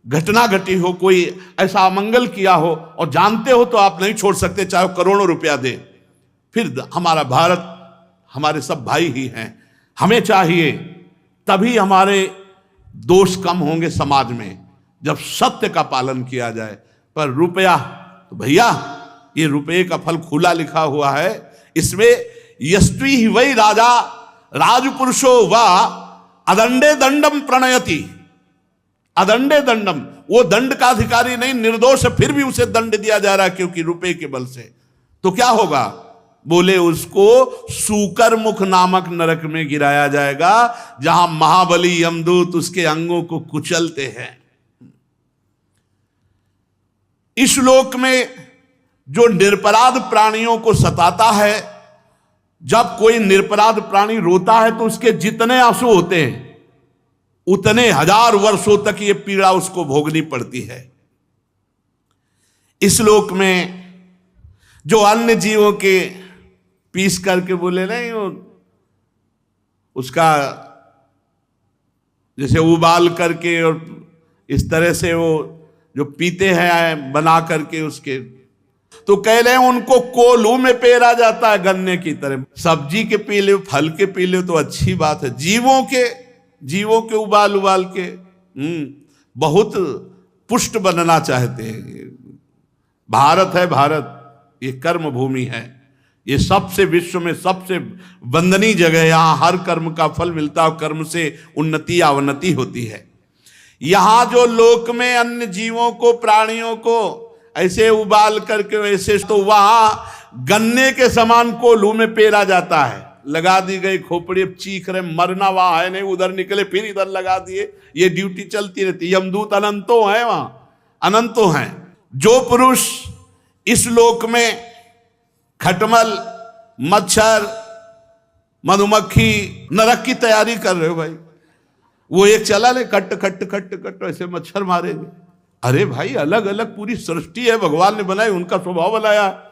घटना घटी हो, कोई ऐसा अमंगल किया हो और जानते हो तो आप नहीं छोड़ सकते, चाहे करोड़ों रुपया दे। फिर हमारा भारत, हमारे सब भाई ही हैं, हमें चाहिए तभी हमारे दोष कम होंगे समाज में, जब सत्य का पालन किया जाए। पर रुपया तो भैया, ये रुपये का फल खुला लिखा हुआ है, इसमें यस्वी ही वही राजा राजपुरुषो व अदंडे दंडम प्रणयति। अदंडे दंडम, वो दंड का अधिकारी नहीं, निर्दोष है, फिर भी उसे दंड दिया जा रहा है क्योंकि रुपए के बल से। तो क्या होगा? बोले उसको सूकर मुख नामक नरक में गिराया जाएगा, जहां महाबली यमदूत उसके अंगों को कुचलते हैं। इस लोक में जो निरपराध प्राणियों को सताता है, जब कोई निरपराध प्राणी रोता है तो उसके जितने आंसू होते हैं उतने हजार वर्षों तक ये पीड़ा उसको भोगनी पड़ती है। इस लोक में जो अन्य जीवों के पीस करके बोले नहीं, उसका जैसे उबाल करके और इस तरह से वो जो पीते हैं बना करके उसके, तो कह रहे हैं उनको कोल्हू में पेरा जाता है गन्ने की तरह। सब्जी के पी ले, फल के पी ले तो अच्छी बात है, जीवों के उबाल उबाल के बहुत पुष्ट बनना चाहते हैं। भारत है, भारत ये कर्म भूमि है, ये सबसे विश्व में सबसे वंदनीय जगह है। यहां हर कर्म का फल मिलता है और कर्म से उन्नति अवनति होती है। यहां जो लोक में अन्य जीवों को, प्राणियों को ऐसे उबाल करके वैसे, तो वहां गन्ने के समान कोल्हू में पेरा जाता है, लगा दी गई खोपड़ी, अब चीख रहे, मरना वहां है नहीं, उधर निकले फिर इधर लगा दिए, ये ड्यूटी चलती रहती। यमदूत अनंतों है, वहां अनंतों हैं। जो पुरुष इस लोक में खटमल, मच्छर, मधुमक्खी, नरक की तैयारी कर रहे हो भाई, वो एक चला ले कट कट कट कट ऐसे मच्छर मारेंगे। अरे भाई अलग अलग पूरी सृष्टि है, भगवान ने बनाई, उनका स्वभाव बनाया,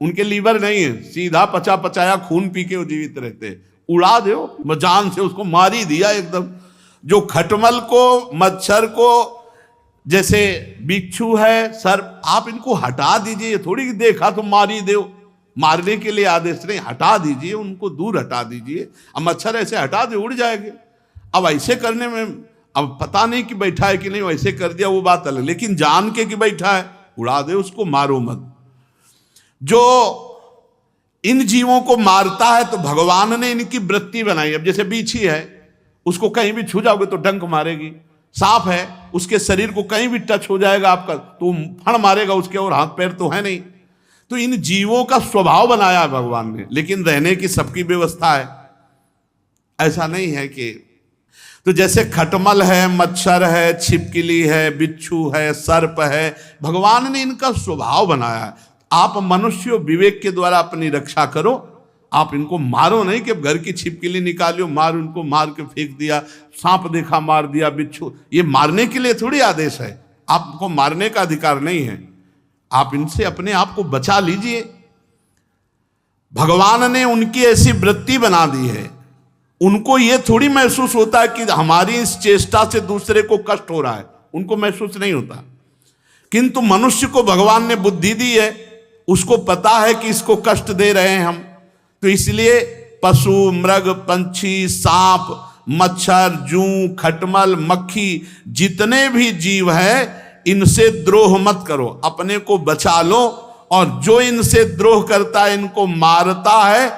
उनके लीवर नहीं है, सीधा पचा पचाया खून पी के वो जीवित रहते, उड़ा दो जान से, उसको मार ही दिया एकदम। जो खटमल को, मच्छर को, जैसे बिच्छू है, सर्प, आप इनको हटा दीजिए, थोड़ी देखा तो मार ही दो, मारने के लिए आदेश नहीं, हटा दीजिए, उनको दूर हटा दीजिए। अब मच्छर ऐसे हटा दे उड़ जाएंगे। अब ऐसे करने में अब पता नहीं कि बैठा है कि नहीं, वैसे कर दिया वो बात अलग, लेकिन जान के कि बैठा है उड़ा दे उसको, मारो मत। जो इन जीवों को मारता है तो भगवान ने इनकी वृत्ति बनाई। अब जैसे बीछी है, उसको कहीं भी छू जाओगे तो डंक मारेगी। सांप है, उसके शरीर को कहीं भी टच हो जाएगा आपका तो फण मारेगा उसके, और हाथ पैर तो है नहीं। तो इन जीवों का स्वभाव बनाया है भगवान ने, लेकिन रहने की सबकी व्यवस्था है। ऐसा नहीं है कि, तो जैसे खटमल है, मच्छर है, छिपकली है, बिच्छू है, सर्प है, भगवान ने इनका स्वभाव बनाया है। आप मनुष्य विवेक के द्वारा अपनी रक्षा करो, आप इनको मारो नहीं कि घर की छिपकली निकालियो, मार, उनको मार के फेंक दिया, सांप देखा मार दिया, बिच्छू, ये मारने के लिए थोड़ी आदेश है, आपको मारने का अधिकार नहीं है। आप इनसे अपने आप को बचा लीजिए। भगवान ने उनकी ऐसी वृत्ति बना दी है, उनको ये थोड़ी महसूस होता है कि हमारी इस चेष्टा से दूसरे को कष्ट हो रहा है, उनको महसूस नहीं होता। किंतु मनुष्य को भगवान ने बुद्धि दी है, उसको पता है कि इसको कष्ट दे रहे हैं हम, तो इसलिए पशु, मृग, पंछी, सांप, मच्छर, जूं, खटमल, मक्खी, जितने भी जीव हैं, इनसे द्रोह मत करो, अपने को बचा लो। और जो इनसे द्रोह करता है, इनको मारता है,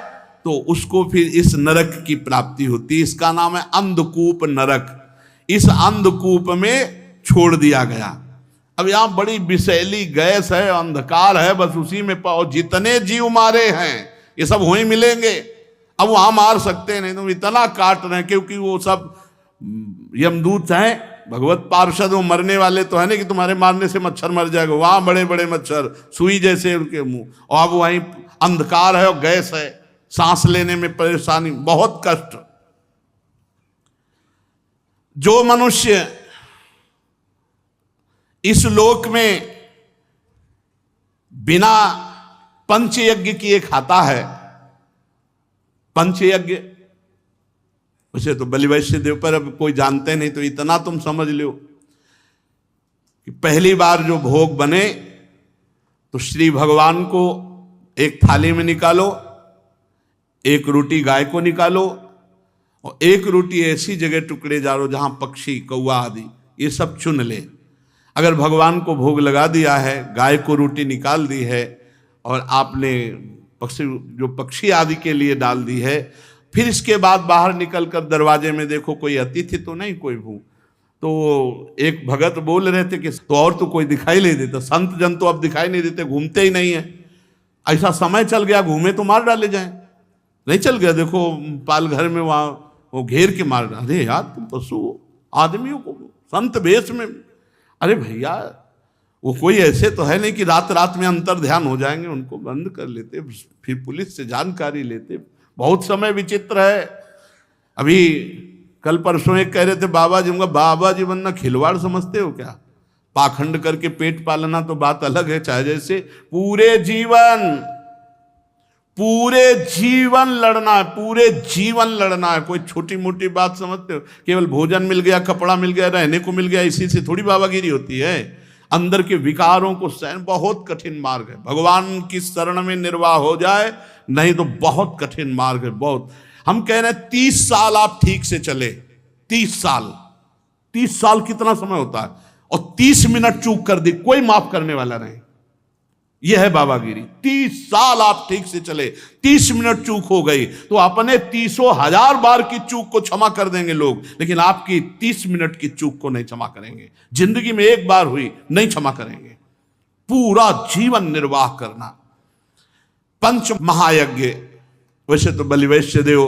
तो उसको फिर इस नरक की प्राप्ति होती है। इसका नाम है अंधकूप नरक। इस अंधकूप में छोड़ दिया गया। अब यहां बड़ी विषैली गैस है, अंधकार है, बस उसी में पाओ। जितने जीव मारे हैं ये सब वहीं मिलेंगे। अब वहां मार सकते नहीं, तो इतना काट रहे हैं, क्योंकि वो सब यमदूत हैं, भगवत पार्षद, वो मरने वाले तो है नहीं कि तुम्हारे मारने से मच्छर मर जाएगा। वहां बड़े बड़े मच्छर, सुई जैसे उनके मुंह, और अब वहीं अंधकार है और गैस है, सांस लेने में परेशानी, बहुत कष्ट। जो मनुष्य इस लोक में बिना पंचयज्ञ किए खाता है, पंचयज्ञ उसे तो बलि वैश्य देव पर अब कोई जानते नहीं, तो इतना तुम समझ लो कि पहली बार जो भोग बने तो श्री भगवान को एक थाली में निकालो, एक रोटी गाय को निकालो, और एक रोटी ऐसी जगह टुकड़े डालो जहां पक्षी, कौवा आदि ये सब चुन ले। अगर भगवान को भोग लगा दिया है, गाय को रोटी निकाल दी है, और आपने पक्षी आदि के लिए डाल दी है, फिर इसके बाद बाहर निकल कर दरवाजे में देखो कोई अतिथि तो नहीं, कोई भू, तो एक भगत बोल रहे थे कि तो और तो कोई दिखाई नहीं देता, संत जन तो अब दिखाई नहीं देते, घूमते ही नहीं है। ऐसा समय चल गया, घूमे तो मार डाले जाए, नहीं चल गया। देखो पाल घर में वहां वो घेर के मार डाले। अरे यार तुम पशु आदमियों को संत वेश में, अरे भैया वो कोई ऐसे तो है नहीं कि रात रात में अंतर ध्यान हो जाएंगे, उनको बंद कर लेते, फिर पुलिस से जानकारी लेते। बहुत समय विचित्र है। अभी कल परसों एक कह रहे थे बाबा जी, बाबा जी बनना खिलवाड़ समझते हो क्या? पाखंड करके पेट पालना तो बात अलग है, चाहे जैसे पूरे जीवन लड़ना है, पूरे जीवन लड़ना है। कोई छोटी मोटी बात समझते हो? केवल भोजन मिल गया, कपड़ा मिल गया, रहने को मिल गया, इसी से थोड़ी बाबागिरी होती है। अंदर के विकारों को सहन बहुत कठिन मार्ग है। भगवान की शरण में निर्वाह हो जाए, नहीं तो बहुत कठिन मार्ग है, बहुत। हम कह रहे हैं 30 साल आप ठीक से चले, 30 साल कितना समय होता है, और 30 मिनट चूक कर दी, कोई माफ करने वाला नहीं। यह है बाबागिरी। 30 साल आप ठीक से चले, 30 मिनट चूक हो गई तो अपने 30,000 बार की चूक को क्षमा कर देंगे लोग, लेकिन आपकी 30 मिनट की चूक को नहीं क्षमा करेंगे। जिंदगी में एक बार हुई, नहीं क्षमा करेंगे। पूरा जीवन निर्वाह करना। पंच महायज्ञ, वैसे तो बलिवैश्य देव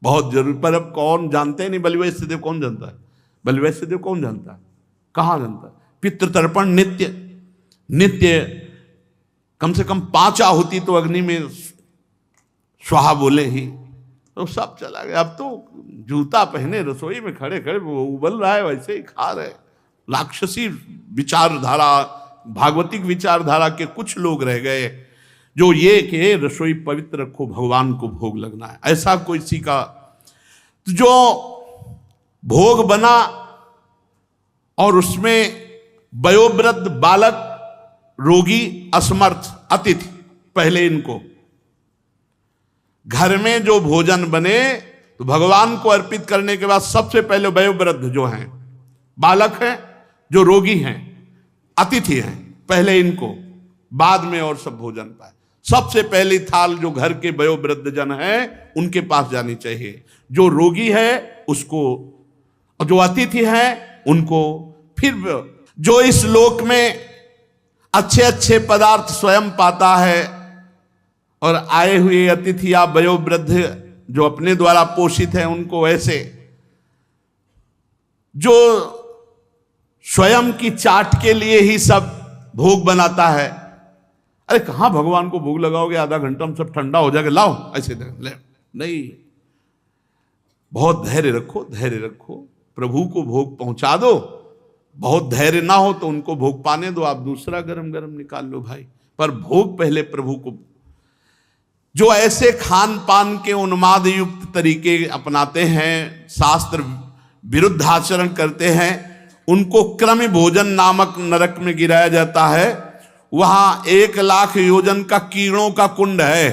बहुत जरूरी, पर अब कौन जानते नहीं बलिवैश्य देव कौन जानता है? बलिवैश्य देव कौन जानता है? कहां जानता है? पितृतर्पण नित्य नित्य, कम से कम 5 आहुति तो अग्नि में स्वाहा बोले ही, तो सब चला गया। अब तो जूता पहने रसोई में खड़े खड़े वो उबल रहा है, वैसे ही खा रहे। राक्षसी विचारधारा, भागवतिक विचारधारा के कुछ लोग रह गए जो ये कि रसोई पवित्र रखो, भगवान को भोग लगना है, ऐसा कोई सी का जो भोग बना और उसमें वयोवृद्ध, बालक, रोगी, असमर्थ, अतिथि, पहले इनको घर में जो भोजन बने तो भगवान को अर्पित करने के बाद सबसे पहले वयोवृद्ध जो हैं, बालक हैं, जो रोगी हैं, अतिथि हैं, पहले इनको, बाद में और सब भोजन पाए। सबसे पहली थाल जो घर के वयोवृद्ध जन हैं उनके पास जानी चाहिए, जो रोगी है उसको, और जो अतिथि हैं उनको। फिर जो इस लोक में अच्छे अच्छे पदार्थ स्वयं पाता है और आए हुए अतिथि या वयोवृद्ध जो अपने द्वारा पोषित हैं उनको ऐसे, जो स्वयं की चाट के लिए ही सब भोग बनाता है। अरे कहां भगवान को भोग लगाओगे, आधा घंटा में सब ठंडा हो जाएगा, लाओ ऐसे ले, नहीं। बहुत धैर्य रखो, धैर्य रखो, प्रभु को भोग पहुंचा दो। बहुत धैर्य ना हो तो उनको भोग पाने दो, आप दूसरा गरम गरम निकाल लो भाई, पर भोग पहले प्रभु को। जो ऐसे खान पान के उन्माद युक्त तरीके अपनाते हैं, शास्त्र विरुद्ध आचरण करते हैं, उनको क्रम भोजन नामक नरक में गिराया जाता है। वहां 1,00,000 योजन का कीड़ों का कुंड है,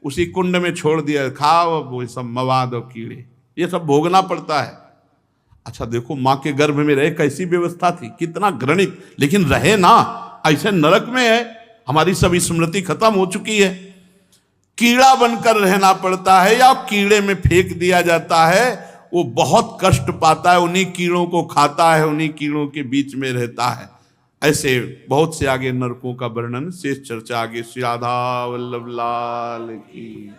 उसी कुंड में छोड़ दिया, खाओ वो सब मवाद और कीड़े, ये सब भोगना पड़ता है। अच्छा देखो, मां के गर्भ में रहे कैसी व्यवस्था थी, कितना घृणित, लेकिन रहे ना, ऐसे नरक में है। हमारी सभी स्मृति खत्म हो चुकी है। कीड़ा बनकर रहना पड़ता है या कीड़े में फेंक दिया जाता है, वो बहुत कष्ट पाता है, उन्हीं कीड़ों को खाता है, उन्हीं कीड़ों के बीच में रहता है। ऐसे बहुत से आगे नरकों का वर्णन, शेष चर्चा आगे। श्री राधा वल्लभ लाल की।